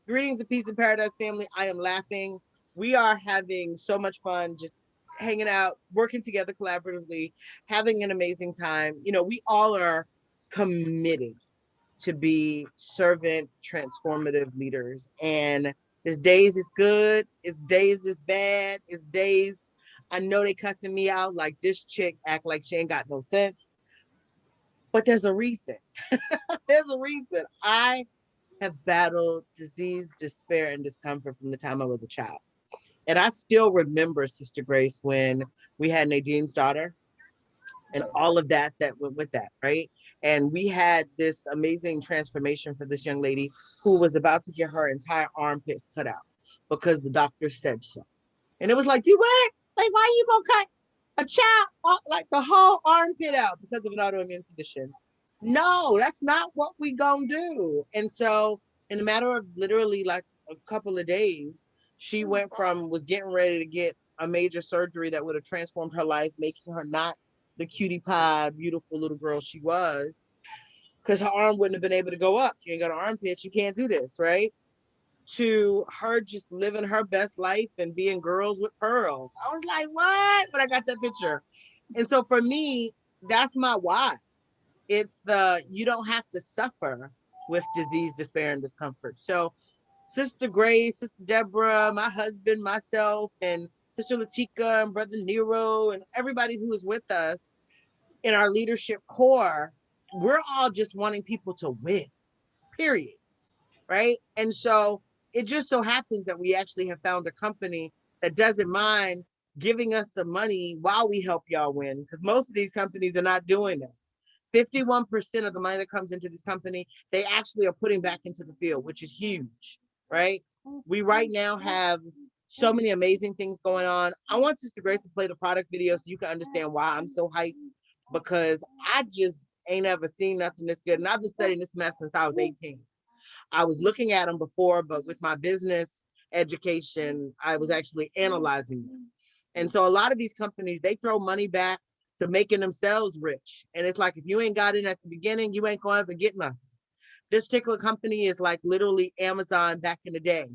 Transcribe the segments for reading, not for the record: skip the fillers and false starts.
Greetings and peace in paradise, family. I am laughing. We are having so much fun just hanging out, working together collaboratively, having an amazing time. We all are committed to be servant transformative leaders. And this days is good, it's days is bad, it's days I know they cussing me out like this chick act like she ain't got no sense. But there's a reason. There's a reason. I have battled disease, despair, and discomfort from the time I was a child. And I still remember, Sister Grace, when we had Nadine's daughter and all of that went with that, right? And we had this amazing transformation for this young lady who was about to get her entire armpit cut out because the doctor said so. And it was like, do what? Like, why are you gonna cut a child like the whole armpit out because of an autoimmune condition? No, that's not what we gonna do. And so, in a matter of literally like a couple of days, she went from was getting ready to get a major surgery that would have transformed her life, making her not the cutie pie, beautiful little girl she was, because her arm wouldn't have been able to go up. She ain't got an armpit, you can't do this, right? To her just living her best life and being girls with pearls. I was like, what? When I got that picture. And so for me, that's my why. It's the you don't have to suffer with disease, despair, and discomfort. So Sister Grace, Sister Deborah, my husband, myself, and Sister Latika and Brother Nero, and everybody who is with us in our leadership core, we're all just wanting people to win, period. Right. And so it just so happens that we actually have found a company that doesn't mind giving us some money while we help y'all win, because most of these companies are not doing that. 51% of the money that comes into this company, they actually are putting back into the field, which is huge, right? We right now have so many amazing things going on. I want Sister Grace to play the product video so you can understand why I'm so hyped, because I just ain't ever seen nothing this good. And I've been studying this mess since I was 18. I was looking at them before, but with my business education, I was actually analyzing them. And so a lot of these companies, they throw money back to making themselves rich. And it's like, if you ain't got it at the beginning, you ain't going to ever get nothing. This particular company is like literally Amazon back in the day.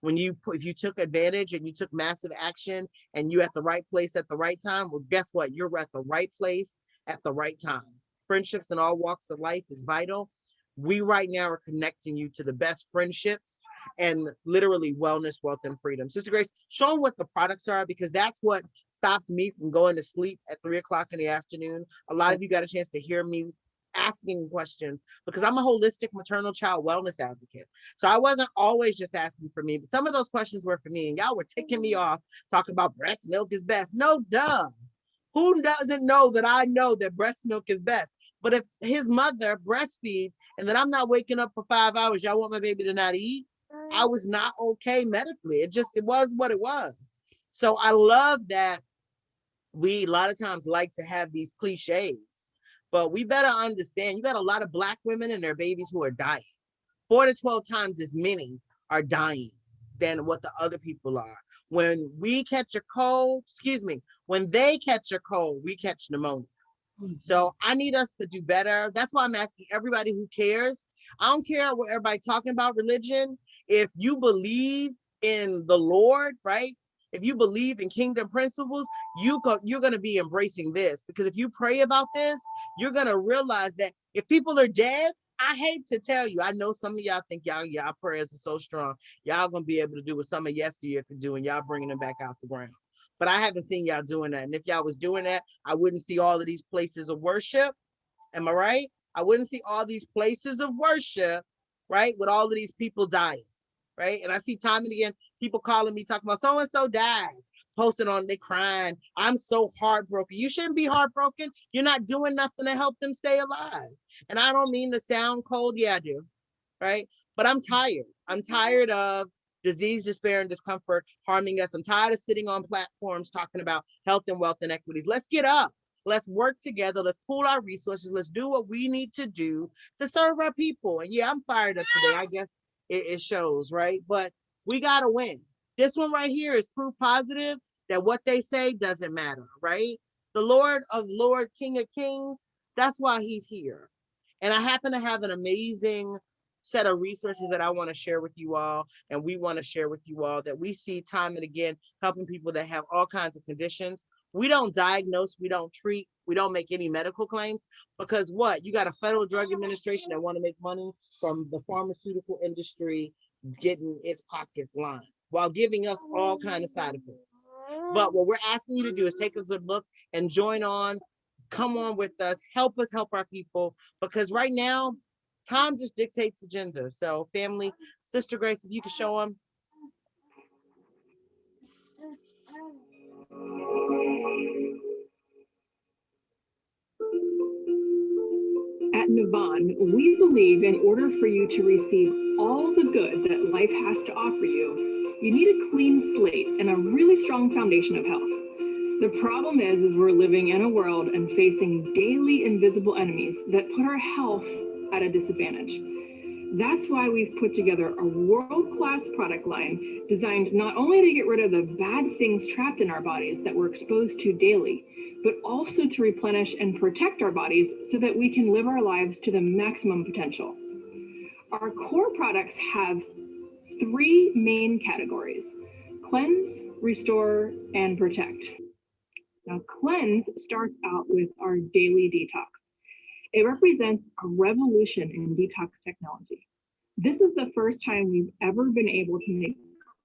If you took advantage and you took massive action and you at the right place at the right time, well, guess what? You're at the right place at the right time. Friendships in all walks of life is vital. We right now are connecting you to the best friendships and literally wellness, wealth, and freedom. Sister Grace, show them what the products are, because that's what stopped me from going to sleep at 3 o'clock in the afternoon. A lot of you got a chance to hear me asking questions because I'm a holistic maternal child wellness advocate. So I wasn't always just asking for me, but some of those questions were for me. And y'all were ticking me off talking about breast milk is best. No, duh. Who doesn't know that I know that breast milk is best? But if his mother breastfeeds and then I'm not waking up for 5 hours, y'all want my baby to not eat? I was not okay medically. It was what it was. So I love that we a lot of times like to have these cliches, but we better understand you got a lot of Black women and their babies who are dying. 4 to 12 times as many are dying than what the other people are. When we catch a cold, excuse me, when they catch a cold, we catch pneumonia. So I need us to do better. That's why I'm asking everybody who cares. I don't care what everybody talking about religion. If you believe in the Lord, right? If you believe in kingdom principles, you're going to be embracing this, because if you pray about this, you're going to realize that if people are dead, I hate to tell you, I know some of y'all think y'all prayers are so strong. Y'all going to be able to do what some of yesteryear could do, and y'all bringing them back out the ground. But I haven't seen y'all doing that. And if y'all was doing that, I wouldn't see all of these places of worship. Am I right? I wouldn't see all these places of worship, right? With all of these people dying, right? And I see time and again people calling me talking about so and so died, posting on they crying. I'm so heartbroken. You shouldn't be heartbroken. You're not doing nothing to help them stay alive. And I don't mean to sound cold. Yeah, I do, right? But I'm tired. I'm tired of disease, despair, and discomfort harming us. I'm tired of sitting on platforms talking about health and wealth and equities. Let's get up. Let's work together. Let's pool our resources. Let's do what we need to do to serve our people. And yeah, I'm fired up today. I guess it shows, right? But we got to win. This one right here is proof positive that what they say doesn't matter, right? The Lord of Lord, King of Kings, that's why he's here. And I happen to have an amazing set of resources that I want to share with you all, and we want to share with you all, that we see time and again helping people that have all kinds of conditions. We don't diagnose, we don't treat, we don't make any medical claims, because what? You got a federal drug administration that want to make money from the pharmaceutical industry getting its pockets lined while giving us all kind of side effects. But what we're asking you to do is take a good look and join on, come on with us help our people, because right now time just dictates agenda. So family, Sister Grace, if you could show them. At Navan, we believe in order for you to receive all the good that life has to offer you, you need a clean slate and a really strong foundation of health. The problem is we're living in a world and facing daily invisible enemies that put our health at a disadvantage. That's why we've put together a world-class product line designed not only to get rid of the bad things trapped in our bodies that we're exposed to daily, but also to replenish and protect our bodies so that we can live our lives to the maximum potential. Our core products have 3 main categories: cleanse, restore, and protect. Now, cleanse starts out with our daily detox. It represents a revolution in detox technology. This is the first time we've ever been able to make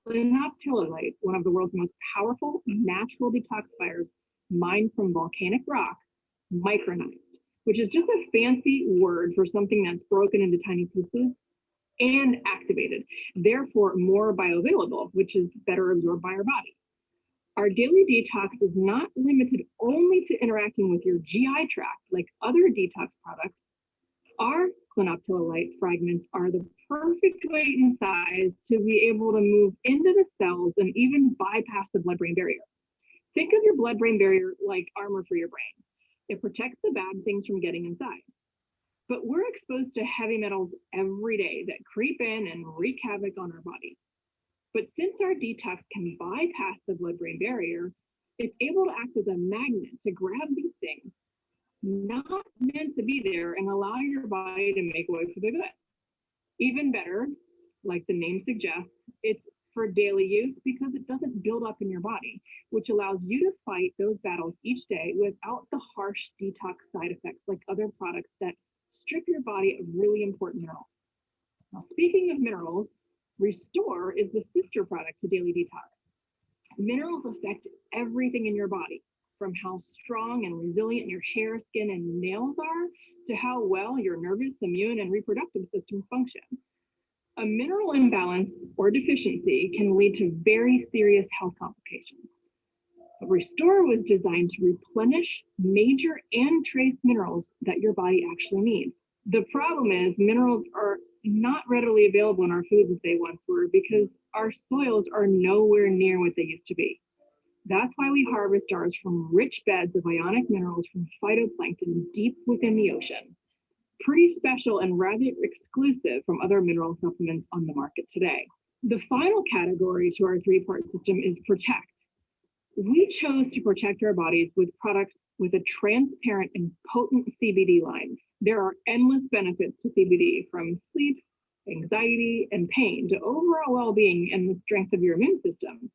clinoptilolite, one of the world's most powerful natural detoxifiers mined from volcanic rock, micronized, which is just a fancy word for something that's broken into tiny pieces, and activated, therefore more bioavailable, which is better absorbed by our body. Our daily detox is not limited only to interacting with your GI tract like other detox products. Our clinoptilolite fragments are the perfect weight and size to be able to move into the cells and even bypass the blood-brain barrier. Think of your blood-brain barrier like armor for your brain. It protects the bad things from getting inside. But we're exposed to heavy metals every day that creep in and wreak havoc on our bodies. But since our detox can bypass the blood-brain barrier, it's able to act as a magnet to grab these things not meant to be there and allow your body to make way for the good. Even better, like the name suggests, it's for daily use because it doesn't build up in your body, which allows you to fight those battles each day without the harsh detox side effects like other products that strip your body of really important minerals. Now, speaking of minerals, Restore is the sister product to Daily Detox. Minerals affect everything in your body, from how strong and resilient your hair, skin, and nails are to how well your nervous, immune, and reproductive systems function. A mineral imbalance or deficiency can lead to very serious health complications. Restore was designed to replenish major and trace minerals that your body actually needs. The problem is minerals are not readily available in our foods as they once were because our soils are nowhere near what they used to be. That's why we harvest ours from rich beds of ionic minerals from phytoplankton deep within the ocean. Pretty special and rather exclusive from other mineral supplements on the market today. The final category to our 3-part system is protect. We chose to protect our bodies with products with a transparent and potent CBD line. There are endless benefits to CBD, from sleep, anxiety, and pain to overall well-being and the strength of your immune system.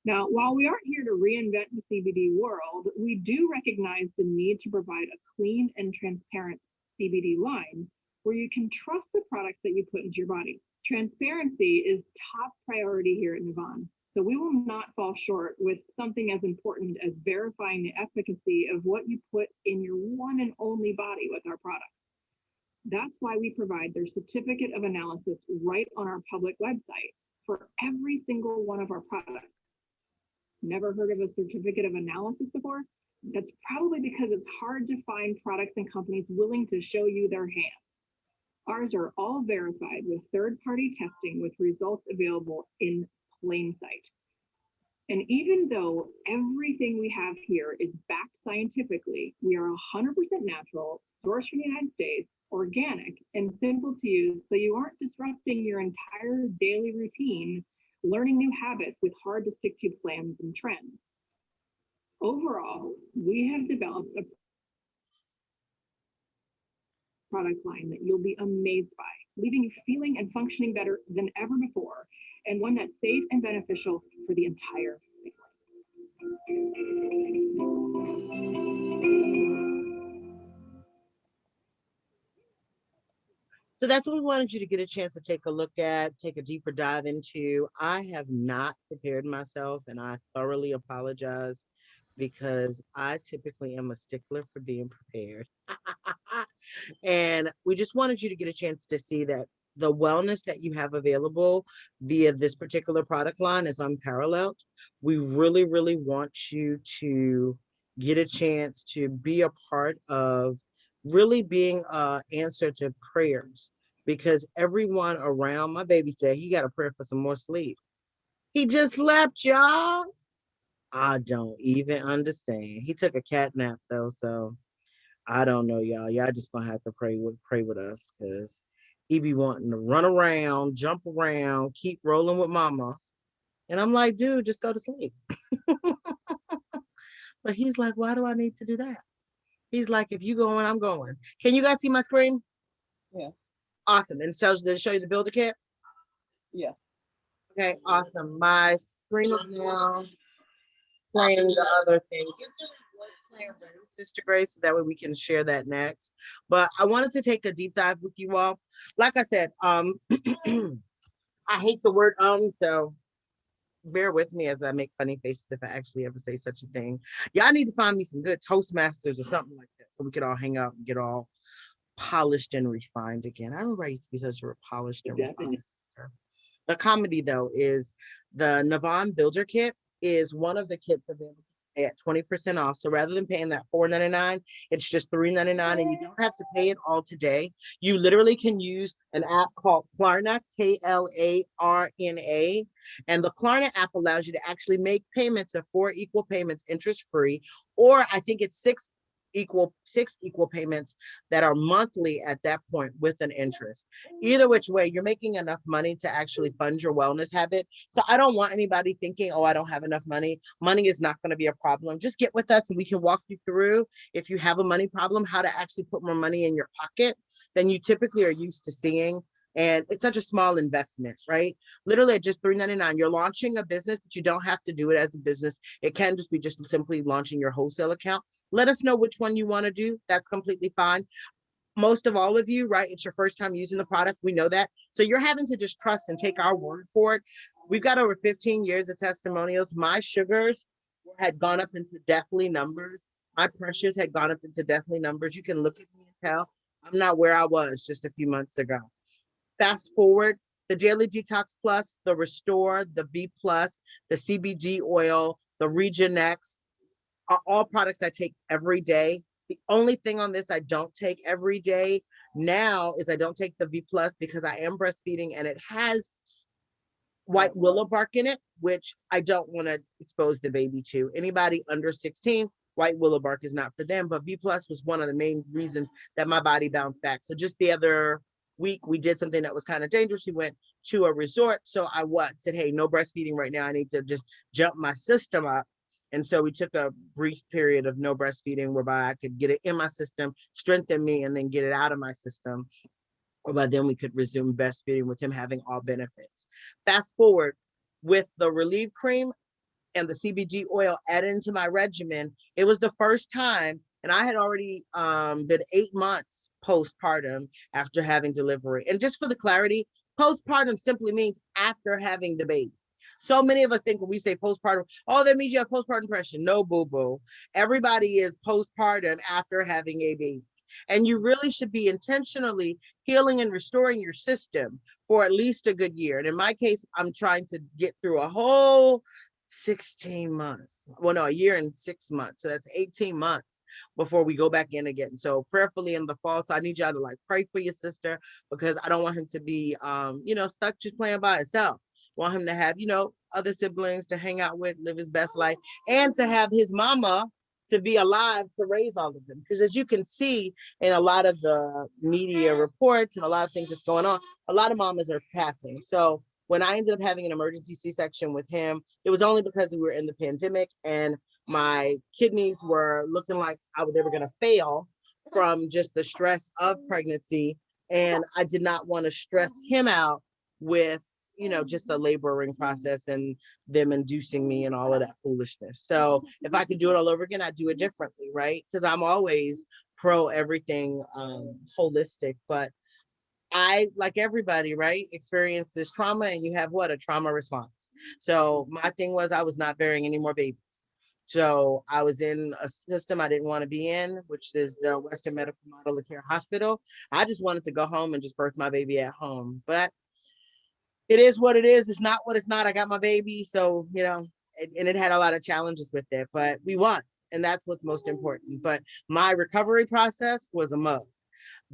Now, while we aren't here to reinvent the CBD world, we do recognize the need to provide a clean and transparent CBD line where you can trust the products that you put into your body. Transparency is top priority here at Navan, so we will not fall short with something as important as verifying the efficacy of what you put in your one and only body with our products. That's why we provide their certificate of analysis right on our public website for every single one of our products. Never heard of a certificate of analysis before? That's probably because it's hard to find products and companies willing to show you their hand. Ours are all verified with third-party testing with results available in plain sight. And even though everything we have here is backed scientifically, we are 100% natural, sourced from the United States, organic, and simple to use, so you aren't disrupting your entire daily routine learning new habits with hard to stick to plans and trends. Overall, we have developed a product line that you'll be amazed by. leaving you feeling and functioning better than ever before, and one that's safe and beneficial for the entire So that's what we wanted you to get a chance to take a look at, take a deeper dive into. I have not prepared myself, and I thoroughly apologize because I typically am a stickler for being prepared. And we just wanted you to get a chance to see that the wellness that you have available via this particular product line is unparalleled. We really, really want you to get a chance to be a part of really being a answer to prayers, because everyone around, my baby said he got a prayer for some more sleep. He just slept, y'all. I don't even understand. He took a cat nap though, so I don't know, y'all. Y'all just gonna have to pray with us, because he be wanting to run around, jump around, keep rolling with mama. And I'm like, dude, just go to sleep. But he's like, why do I need to do that? He's like, if you going, I'm going. Can you guys see my screen? Yeah. Awesome. And so did it show you the builder kit? Yeah. Okay, awesome. My screen is now playing the other thing. Get the reward player ready, Sister Grace, so that way we can share that next. But I wanted to take a deep dive with you all. Like I said, I hate the word so bear with me as I make funny faces if I actually ever say such a thing. Y'all need to find me some good Toastmasters or something like that so we could all hang out and get all polished and refined again. I remember I used to be such a polished and refined sister. The comedy though is the Navon Builder Kit is one of the kits available at 20% off. So rather than paying that $4.99, it's just $3.99, and you don't have to pay it all today. You literally can use an app called Klarna, Klarna, and the Klarna app allows you to actually make payments of 4 equal payments interest free, or I think it's six equal payments that are monthly at that point with an interest. Either which way, you're making enough money to actually fund your wellness habit. So I don't want anybody thinking, oh, I don't have enough money. Money is not going to be a problem. Just get with us and we can walk you through, if you have a money problem, how to actually put more money in your pocket than you typically are used to seeing. And it's such a small investment, right? Literally at just $3.99, you're launching a business, but you don't have to do it as a business. It can just be just simply launching your wholesale account. Let us know which one you want to do. That's completely fine. Most of all of you, right? It's your first time using the product. We know that. So you're having to just trust and take our word for it. We've got over 15 years of testimonials. My sugars had gone up into deathly numbers. My pressures had gone up into deathly numbers. You can look at me and tell I'm not where I was just a few months ago. Fast forward, the Daily Detox Plus, the Restore, the V Plus, the CBD oil, the Regenex are all products I take every day. The only thing on this I don't take every day now is I don't take the V Plus because I am breastfeeding and it has white willow bark in it, which I don't want to expose the baby to. Anybody under 16, white willow bark is not for them, but V Plus was one of the main reasons that my body bounced back. So just the other week, we did something that was kind of dangerous. We went to a resort. So I said, hey, no breastfeeding right now. I need to just jump my system up. And so we took a brief period of no breastfeeding whereby I could get it in my system, strengthen me, and then get it out of my system. But then we could resume breastfeeding with him having all benefits. Fast forward, with the Relieve Cream and the CBD oil added into my regimen, it was the first time, and I had already been 8 months postpartum after having delivery. And just for the clarity, postpartum simply means after having the baby. So many of us think when we say postpartum, oh, that means you have postpartum depression. No, boo-boo. Everybody is postpartum after having a baby. And you really should be intentionally healing and restoring your system for at least a good year. And in my case, I'm trying to get through a whole 16 months. Well, no, a year and 6 months. So that's 18 months before we go back in again. So prayerfully in the fall. So I need y'all to like pray for your sister, because I don't want him to be, stuck just playing by himself. Want him to have, other siblings to hang out with, live his best life, and to have his mama to be alive to raise all of them. Because as you can see in a lot of the media reports and a lot of things that's going on, a lot of mamas are passing. So when I ended up having an emergency C-section with him, it was only because we were in the pandemic and my kidneys were looking like they were going to fail from just the stress of pregnancy. And I did not want to stress him out with, just the laboring process and them inducing me and all of that foolishness. So if I could do it all over again, I'd do it differently, right? Because I'm always pro everything holistic, but I, like everybody, right, experiences trauma, and you have what? A trauma response. So my thing was I was not bearing any more babies. So I was in a system I didn't want to be in, which is the Western Medical Model of Care Hospital. I just wanted to go home and just birth my baby at home. But it is what it is. It's not what it's not. I got my baby. So, and it had a lot of challenges with it, but we won. And that's what's most important. But my recovery process was a mug.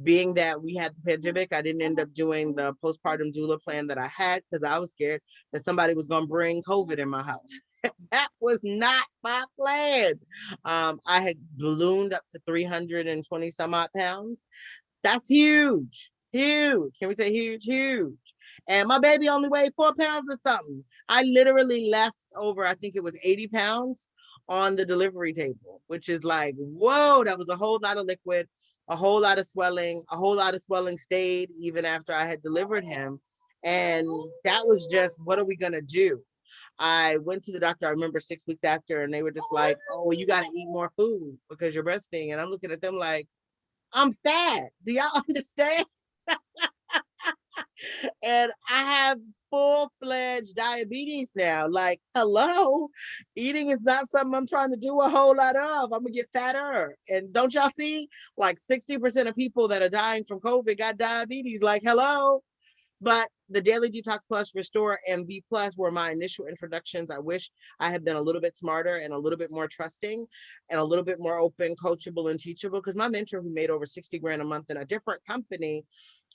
Being that we had the pandemic, I didn't end up doing the postpartum doula plan that I had because I was scared that somebody was going to bring COVID in my house. That was not my plan. I had ballooned up to 320 some odd pounds. That's huge, huge. Can we say huge, huge? And my baby only weighed 4 pounds or something. I literally left over, I think it was 80 pounds on the delivery table, which is like, whoa, that was a whole lot of liquid, a whole lot of swelling, stayed even after I had delivered him. And that was just, what are we going to do? I went to the doctor, I remember 6 weeks after, and they were just like, oh, well, you got to eat more food because you're breastfeeding. And I'm looking at them like, I'm fat. Do y'all understand? And I have full-fledged diabetes now. Like, hello, eating is not something I'm trying to do a whole lot of. I'm gonna get fatter. And don't y'all see, like 60% of people that are dying from COVID got diabetes? Like, hello. But the Daily Detox Plus, Restore, and V Plus were my initial introductions. I wish I had been a little bit smarter and a little bit more trusting and a little bit more open, coachable, and teachable. Because my mentor, who made over 60 grand a month in a different company,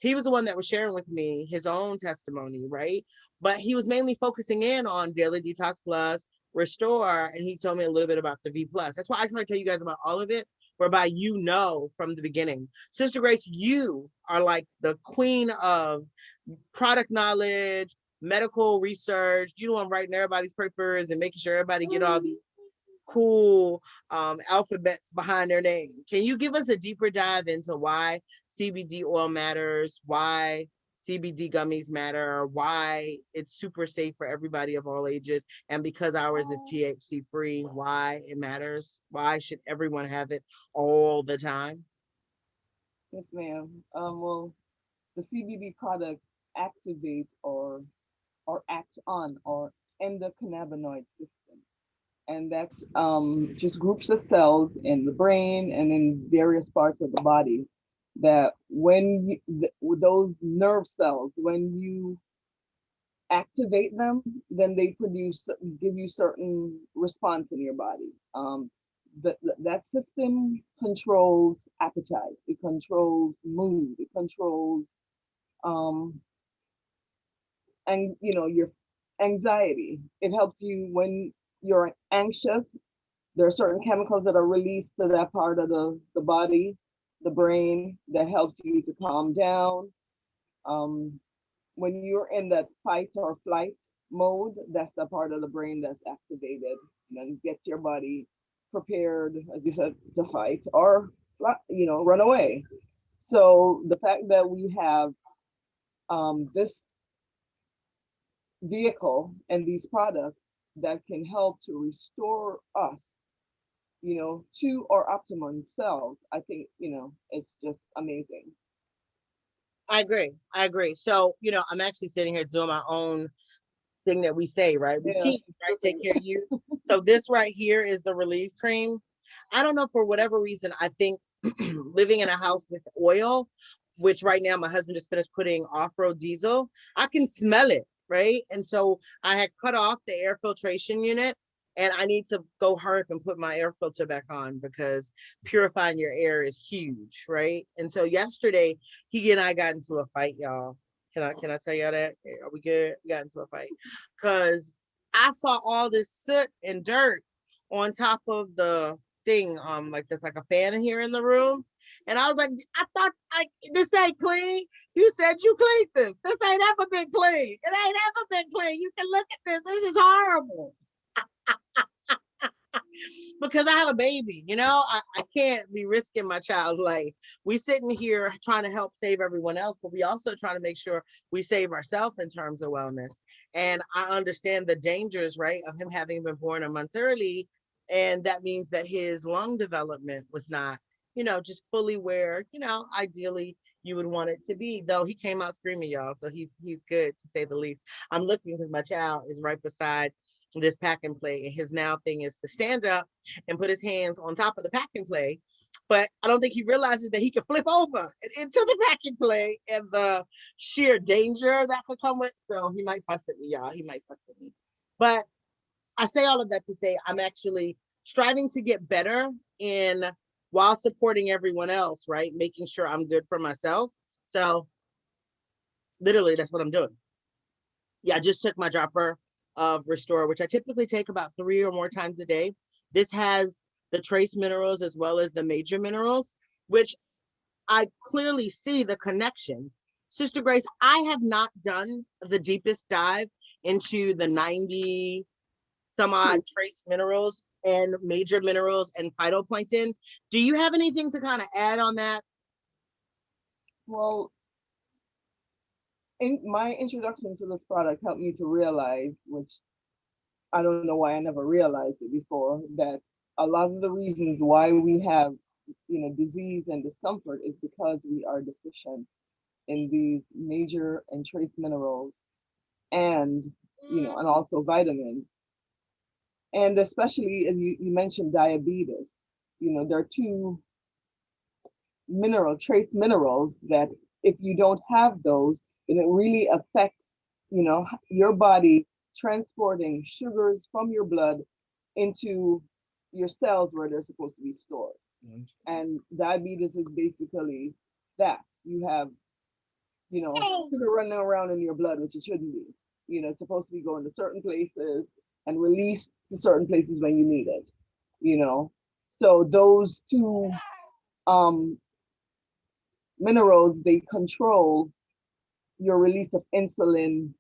he was the one that was sharing with me his own testimony, right? But he was mainly focusing in on Daily Detox Plus, Restore, and he told me a little bit about the V Plus. That's why I try to tell you guys about all of it, whereby from the beginning. Sister Grace, you are like the queen of product knowledge, medical research. You know, I'm writing everybody's papers and making sure everybody get all these cool alphabets behind their name. Can you give us a deeper dive into why CBD oil matters, why CBD gummies matter, why it's super safe for everybody of all ages, and because ours is THC free, why it matters? Why should everyone have it all the time? Yes, ma'am. Well, the CBD products activate or act on or endocannabinoid system, and that's just groups of cells in the brain and in various parts of the body that when those nerve cells, when you activate them, then they give you certain response in your body. That system controls appetite, it controls mood, it controls um, and your anxiety. It helps you when you're anxious. There are certain chemicals that are released to that part of the body, the brain, that helps you to calm down. Um, when you're in that fight or flight mode, that's the part of the brain that's activated and then gets your body prepared, as you said, to fight or run away. So the fact that we have this vehicle and these products that can help to restore us, to our optimum selves, I think, it's just amazing. I agree. I agree. So, I'm actually sitting here doing my own thing that we say, right? We teach, right? Take care of you. So this right here is the relief cream. I don't know, for whatever reason, I think living in a house with oil, which right now my husband just finished putting off-road diesel, I can smell it, right? And so I had cut off the air filtration unit, and I need to go hurry up and put my air filter back on because purifying your air is huge, right? And so yesterday, he and I got into a fight, y'all. Can I tell y'all that? Are we good? We got into a fight because I saw all this soot and dirt on top of the thing. Like there's like a fan here in the room, and I was like, I thought this ain't clean. You said you cleaned this. This ain't ever been clean. It ain't ever been clean. You can look at this. This is horrible. because I have a baby, I can't be risking my child's life. We sitting here trying to help save everyone else, but we also trying to make sure we save ourselves in terms of wellness. And I understand the dangers, right, of him having been born a month early. And that means that his lung development was not, just fully where, ideally you would want it to be. Though he came out screaming, y'all. So he's good to say the least. I'm looking because my child is right beside this pack and play. And his now thing is to stand up and put his hands on top of the pack and play. But I don't think he realizes that he could flip over into the pack and play and the sheer danger that could come with. So he might fuss at me, y'all. He might fuss at me. But I say all of that to say I'm actually striving to get better in while supporting everyone else, right? Making sure I'm good for myself. So literally that's what I'm doing. Yeah, I just took my dropper of Restore, which I typically take about 3 or more times a day. This has the trace minerals as well as the major minerals, which I clearly see the connection. Sister Grace, I have not done the deepest dive into the 90 some odd trace minerals and major minerals and phytoplankton. Do you have anything to kind of add on that? Well, in my introduction to this product helped me to realize, which I don't know why I never realized it before, that a lot of the reasons why we have, disease and discomfort is because we are deficient in these major and trace minerals and, and also vitamins. And especially as you mentioned diabetes, there are two trace minerals that if you don't have those, then it really affects, your body transporting sugars from your blood into your cells where they're supposed to be stored. And diabetes is basically that. You have, sugar running around in your blood, which it shouldn't be. It's supposed to be going to certain places and released to certain places when you need it. So those two minerals, they control your release of insulin,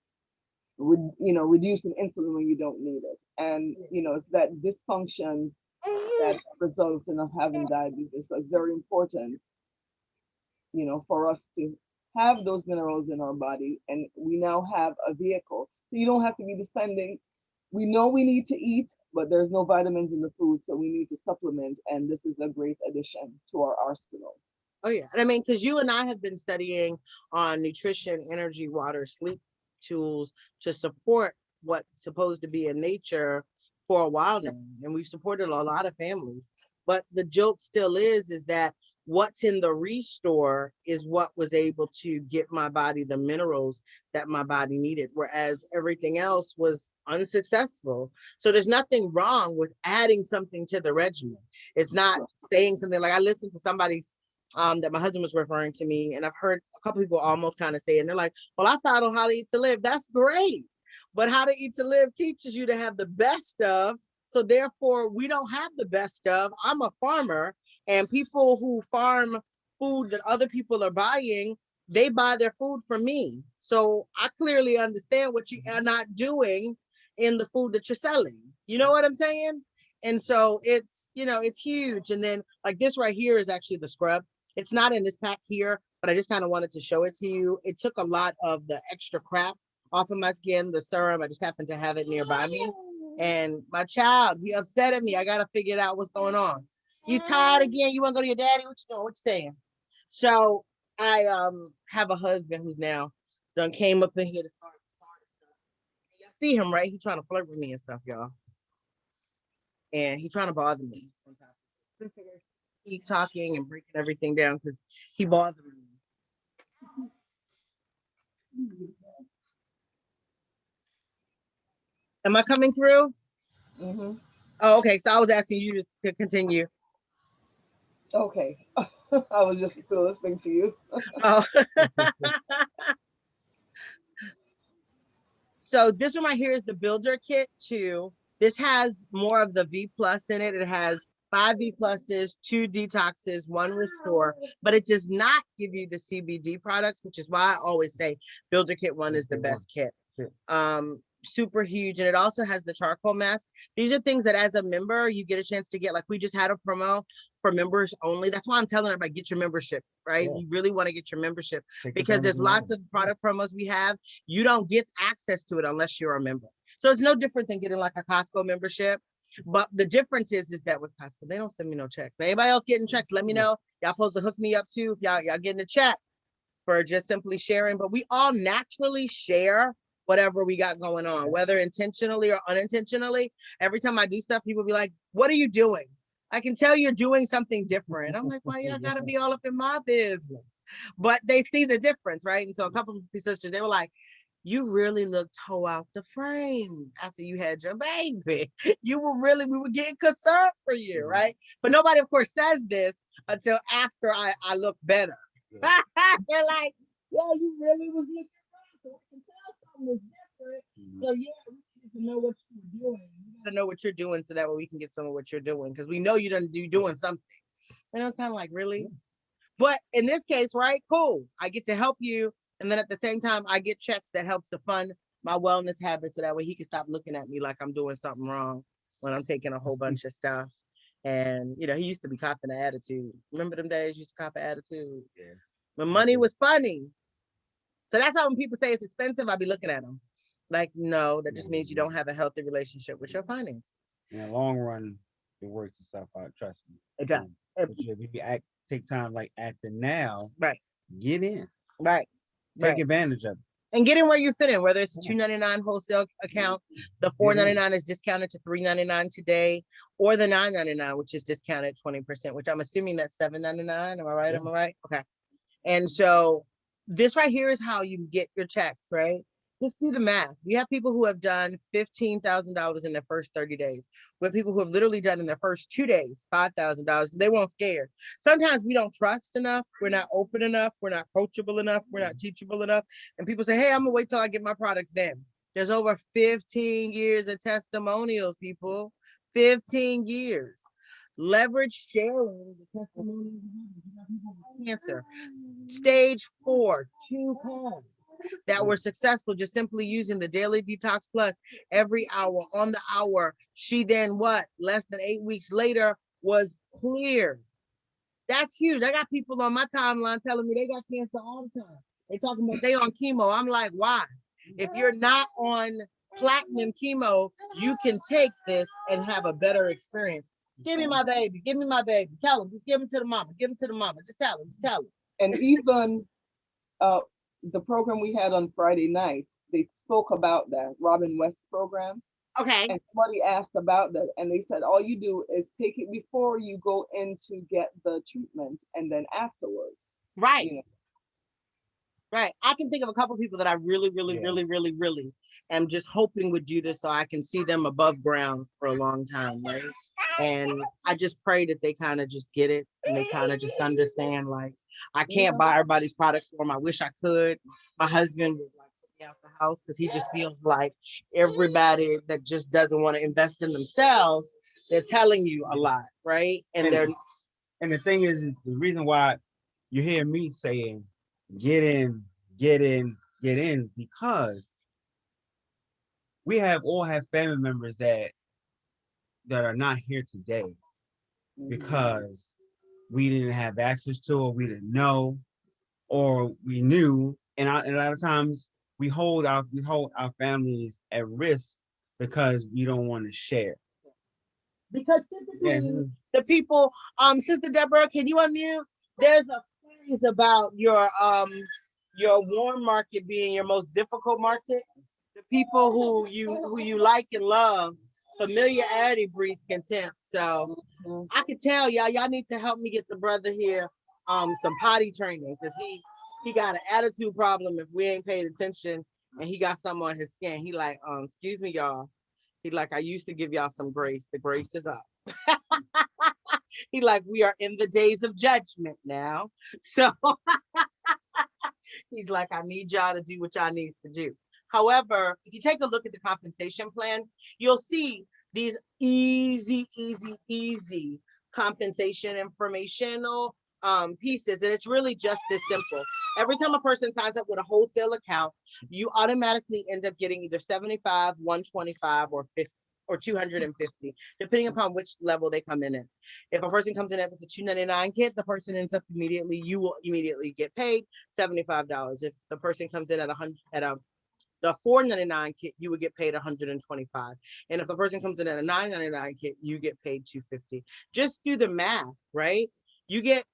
reducing insulin when you don't need it. And, it's that dysfunction that results in us having diabetes. So it's very important, for us to have those minerals in our body. And we now have a vehicle. So you don't have to be spending, we know we need to eat, but there's no vitamins in the food. So we need to supplement. And this is a great addition to our arsenal. Oh, yeah. And I mean, because you and I have been studying on nutrition, energy, water, sleep tools to support what's supposed to be in nature for a while now. And we've supported a lot of families. But the joke still is that what's in the Restore is what was able to get my body the minerals that my body needed, whereas everything else was unsuccessful. So there's nothing wrong with adding something to the regimen. It's not saying something like I listened to somebody that my husband was referring to me, and I've heard a couple people almost kind of say it, and they're like, well, I thought on How to Eat to Live. That's great. But How to Eat to Live teaches you to have the best of. So therefore, we don't have the best of. I'm a farmer, and people who farm food that other people are buying, they buy their food from me. So I clearly understand what you are not doing in the food that you're selling. You know what I'm saying? And so it's, it's huge. And then like this right here is actually the scrub. It's not in this pack here, but I just kind of wanted to show it to you. It took a lot of the extra crap off of my skin, the serum. I just happened to have it nearby me. And my child, he upset at me. I got to figure out what's going on. You tired again? You want to go to your daddy? What you doing? What you saying? So I have a husband who's now done came up in here to start stuff. Y'all see him, right? He's trying to flirt with me and stuff, y'all. And he's trying to bother me. Keep talking and breaking everything down because he bothered me. Am I coming through? Mm-hmm. Oh, okay. So I was asking you to continue. Okay. I was just still listening to you. Oh. So this one right here is the Builder Kit 2. This has more of the V plus in it. It has 5 V pluses, 2 detoxes, 1 restore, but it does not give you the CBD products, which is why I always say Builder Kit 1 is the best kit. super huge. And it also has the charcoal mask. These are things that as a member, you get a chance to get. Like we just had a promo for members only. That's why I'm telling everybody, get your membership, right? Yeah. You really want to get your membership Take because there's advantage lots of product promos we have. You don't get access to it unless you're a member. So it's no different than getting like a Costco membership. But the difference is that with Costco, they don't send me no checks. Anybody else getting checks, let me know. Y'all supposed to hook me up too. Y'all getting a check for just simply sharing. But we all naturally share whatever we got going on, whether intentionally or unintentionally. Every time I do stuff, people be like, what are you doing? I can tell you're doing something different. I'm like, why y'all gotta be all up in my business? But they see the difference, right? And so a couple of sisters, they were like, you really look toe out the frame after you had your baby. We were getting concerned for you, right? But nobody, of course, says this until after I look better. Yeah. They're like, yeah, you really was looking rough. So I can tell something was different. So yeah, we need to know what you're doing. You gotta know what you're doing so that way we can get some of what you're doing. Because we know you done doing something. And I was kind of like, really? But in this case, right, cool. I get to help you. And then at the same time, I get checks that helps to fund my wellness habits so that way he can stop looking at me like I'm doing something wrong when I'm taking a whole bunch of stuff. And, you know, he used to be copping the attitude. Remember them days you used to cop an attitude? Yeah. When money was funny. So that's how when people say it's expensive, I be looking at them. Like, no, that just means you don't have a healthy relationship with your finances. In the long run, it works itself out, trust me. It does. But if you take time like acting now, right? Get in. Right. Take advantage of it. And get in where you fit in, whether it's a $2.99 wholesale account, the $4.99 is discounted to $3.99 today, or the $9.99, which is discounted 20%, which I'm assuming that's $7.99. Am I right? Yeah. Am I right? Okay. And so this right here is how you get your checks, right? Just do the math. You have people who have done $15,000 in their first 30 days. We have people who have literally done in their first 2 days, $5,000. They weren't scared. Sometimes we don't trust enough. We're not open enough. We're not coachable enough. We're not teachable enough. And people say, hey, I'm gonna wait till I get my products then. There's over 15 years of testimonials, people. 15 years. Leverage sharing the testimonials. Cancer. Stage 4, 2 pounds that were successful just simply using the Daily Detox Plus every hour on the hour. She then less than 8 weeks later was cleared. That's huge. I got people on my timeline telling me they got cancer all the time. They talking about they on chemo. I'm like, why? If you're not on platinum chemo, you can take this and have a better experience. Give me my baby. Give me my baby. Tell him. Just give him to the mama. Give him to the mama. Just tell him. Just tell him. And even the program we had on Friday night, they spoke about that Robin West program. Okay. And somebody asked about that, and they said all you do is take it before you go in to get the treatment, and then afterwards. Right. You know. Right. I can think of a couple of people that I really am just hoping would do this so I can see them above ground for a long time, right? And I just pray that they kind of just get it and they kind of just understand, like, I can't buy everybody's product for them. I wish I could. My husband would like put me out the house because he just feels like everybody that just doesn't want to invest in themselves, they're telling you a lot, right? And the thing is the reason why you hear me saying get in, because we all have family members that are not here today because we didn't have access to, or we didn't know, or we knew, and a lot of times we hold our families at risk because we don't want to share. Because typically the people, Sister Deborah, can you unmute? There's a phrase about your warm market being your most difficult market. The people who you like and love, familiarity breeds contempt. So I could tell y'all need to help me get the brother here some potty training, because he got an attitude problem if we ain't paid attention, and he got some on his skin. He like, excuse me, y'all. He like, I used to give y'all some grace. The grace is up. He like, we are in the days of judgment now. So he's like, I need y'all to do what y'all needs to do. However, if you take a look at the compensation plan, you'll see these easy compensation informational pieces, and it's really just this simple. Every time a person signs up with a wholesale account, you automatically end up getting either 75, 125, or 50 or 250, depending upon which level they come in at. If a person comes in at the 299 kit, the person ends up you will immediately get paid $75. If the person comes in at the 499 kit, you would get paid 125. And if the person comes in at a 999 kit, you get paid 250. Just do the math, right? You get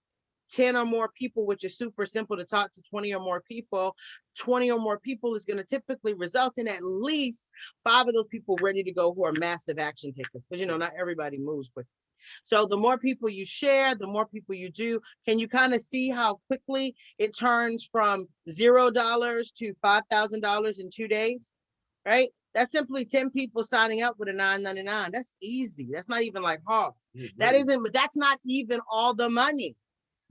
10 or more people, which is super simple to talk to 20 or more people. 20 or more people is going to typically result in at least 5 of those people ready to go who are massive action takers, because not everybody moves quickly. So the more people you share, the more people you do. Can you kind of see how quickly it turns from $0 to $5,000 in 2 days, right? That's simply 10 people signing up with a $9.99. That's easy. That's not even like hard. That's not even all the money,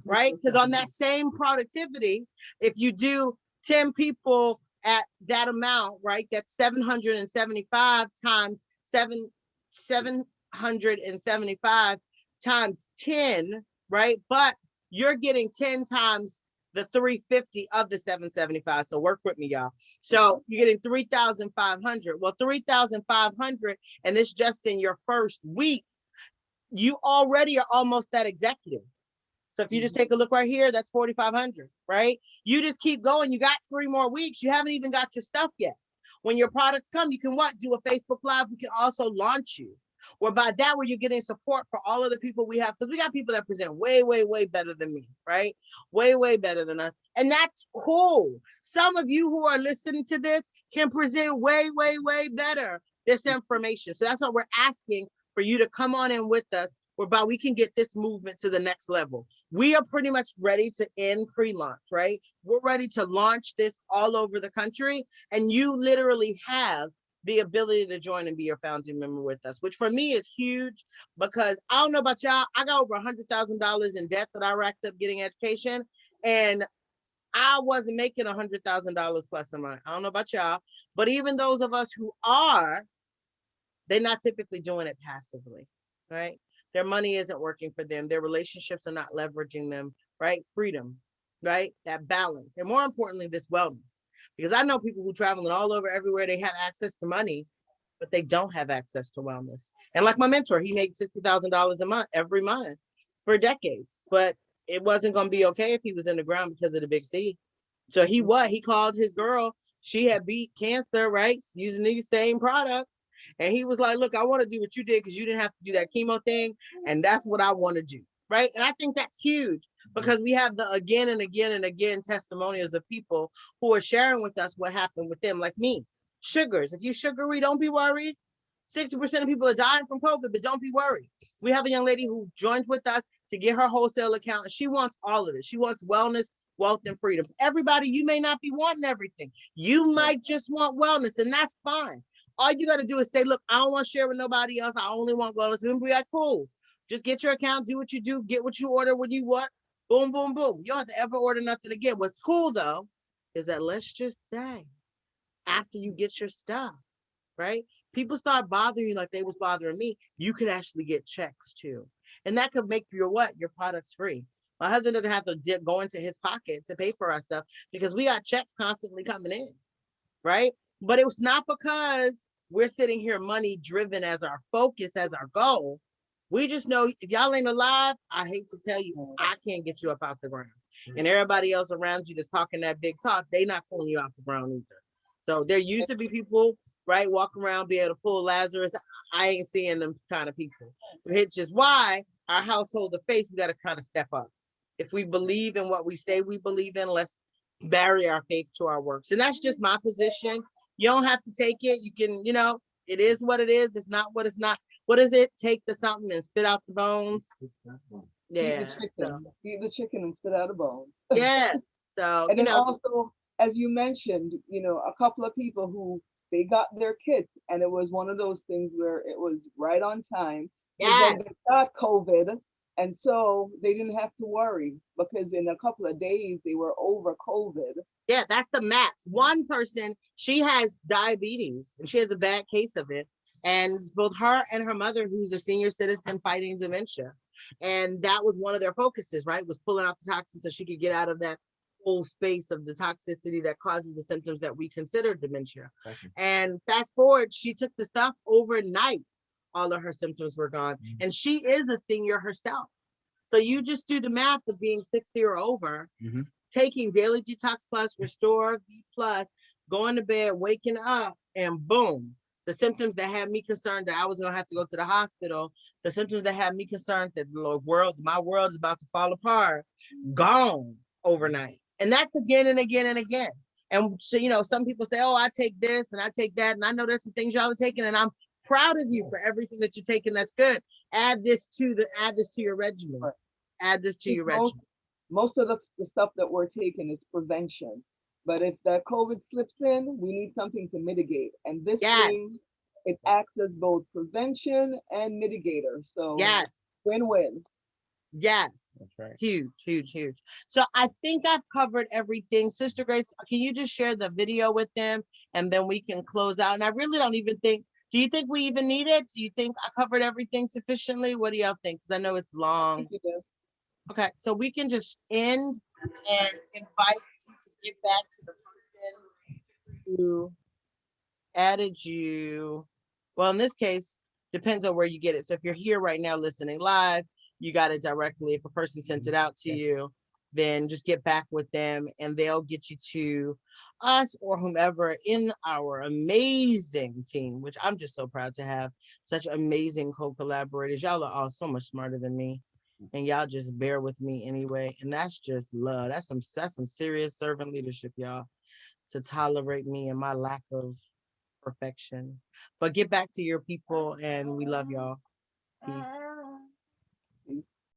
right? Because on that same productivity, if you do 10 people at that amount, right, that's 775 times 775 times 10, right? But you're getting 10 times the 350 of the 775. So work with me, y'all. So you're getting 3,500. Well, 3,500, and this just in your first week, you already are almost that executive. So if you just take a look right here, that's 4,500, right? You just keep going. You got 3 more weeks. You haven't even got your stuff yet. When your products come, you can do a Facebook Live. We can also launch you. Whereby that where you're getting support for all of the people we have, because we got people that present way, way, way better than me, right? Way, way better than us. And that's cool. Some of you who are listening to this can present way, way, way better this information. So that's why we're asking for you to come on in with us, whereby we can get this movement to the next level. We are pretty much ready to end pre-launch, right? We're ready to launch this all over the country. And you literally have the ability to join and be a founding member with us, which for me is huge, because I don't know about y'all, I got over $100,000 in debt that I racked up getting education, and I wasn't making $100,000 plus a month. I don't know about y'all, but even those of us who are, they're not typically doing it passively, right? Their money isn't working for them. Their relationships are not leveraging them, right? Freedom, right? That balance. And more importantly, this wellness. Because I know people who traveling all over everywhere, they have access to money, but they don't have access to wellness. And like my mentor, he made $60,000 a month, every month for decades, but it wasn't going to be okay if he was in the ground because of the big C. So he called his girl, she had beat cancer, right? Using these same products. And he was like, look, I want to do what you did because you didn't have to do that chemo thing. And that's what I want to do, right? And I think that's huge, because we have the again and again and again testimonials of people who are sharing with us what happened with them, like me. Sugars, if you sugary, don't be worried. 60% of people are dying from COVID, but don't be worried. We have a young lady who joined with us to get her wholesale account, and she wants all of it. She wants wellness, wealth, and freedom. Everybody, you may not be wanting everything. You might just want wellness, and that's fine. All you got to do is say, look, I don't want to share with nobody else. I only want wellness. And be like, cool. Just get your account, do what you do, get what you order when you want. Boom, boom, boom. You don't have to ever order nothing again. What's cool, though, is that let's just say, after you get your stuff, right? People start bothering you like they was bothering me. You could actually get checks, too. And that could make your products free. My husband doesn't have to go into his pocket to pay for our stuff, because we got checks constantly coming in, right? But it was not because we're sitting here money driven as our focus, as our goal. We just know if y'all ain't alive, I hate to tell you, I can't get you up out the ground. And everybody else around you that's talking that big talk, they not pulling you out the ground either. So there used to be people, right, walk around, be able to pull Lazarus. I ain't seeing them kind of people. It's just why our household of faith, we got to kind of step up. If we believe in what we say we believe in, let's marry our faith to our works. And that's just my position. You don't have to take it. You can, it is what it is. It's not what it's not. What is it? Take the something and spit out the bones. Yeah. Eat the chicken and spit out the bones. Yeah. So, and then also, as you mentioned, a couple of people who they got their kits, and it was one of those things where it was right on time. Yeah. Then they got COVID, and so they didn't have to worry, because in a couple of days they were over COVID. Yeah, that's the max. One person, she has diabetes and she has a bad case of it. And both her and her mother, who's a senior citizen fighting dementia. And that was one of their focuses, right? Was pulling out the toxins so she could get out of that whole space of the toxicity that causes the symptoms that we consider dementia. And fast forward, she took the stuff overnight. All of her symptoms were gone. And she is a senior herself. So you just do the math of being 60 or over, taking Daily Detox Plus, Restore V Plus, going to bed, waking up, and boom, the symptoms that had me concerned that I was gonna have to go to the hospital, the symptoms that had me concerned that my world is about to fall apart, gone overnight. And that's again and again and again. And so, you know, some people say, oh, I take this and I take that. And I know there's some things y'all are taking, and I'm proud of you for everything that you're taking. That's good. Add this to your regimen. Right. Add this to your regimen. Most of the stuff that we're taking is prevention. But if the COVID slips in, we need something to mitigate. And this thing, it acts as both prevention and mitigator. So win-win. Yes. That's right. Huge, huge, huge. So I think I've covered everything. Sister Grace, can you just share the video with them and then we can close out? And I really don't even think, do you think we even need it? Do you think I covered everything sufficiently? What do y'all think? Because I know it's long. Okay, so we can just end and invite you to get back to the person who added you. Well, in this case, depends on where you get it. So if you're here right now listening live, you got it directly. If a person sent it out to you, then just get back with them and they'll get you to us or whomever in our amazing team, which I'm just so proud to have such amazing co-collaborators. Y'all are all so much smarter than me. And y'all just bear with me anyway. And that's just love. That's some serious servant leadership, y'all, to tolerate me and my lack of perfection. But get back to your people and we love y'all. Peace.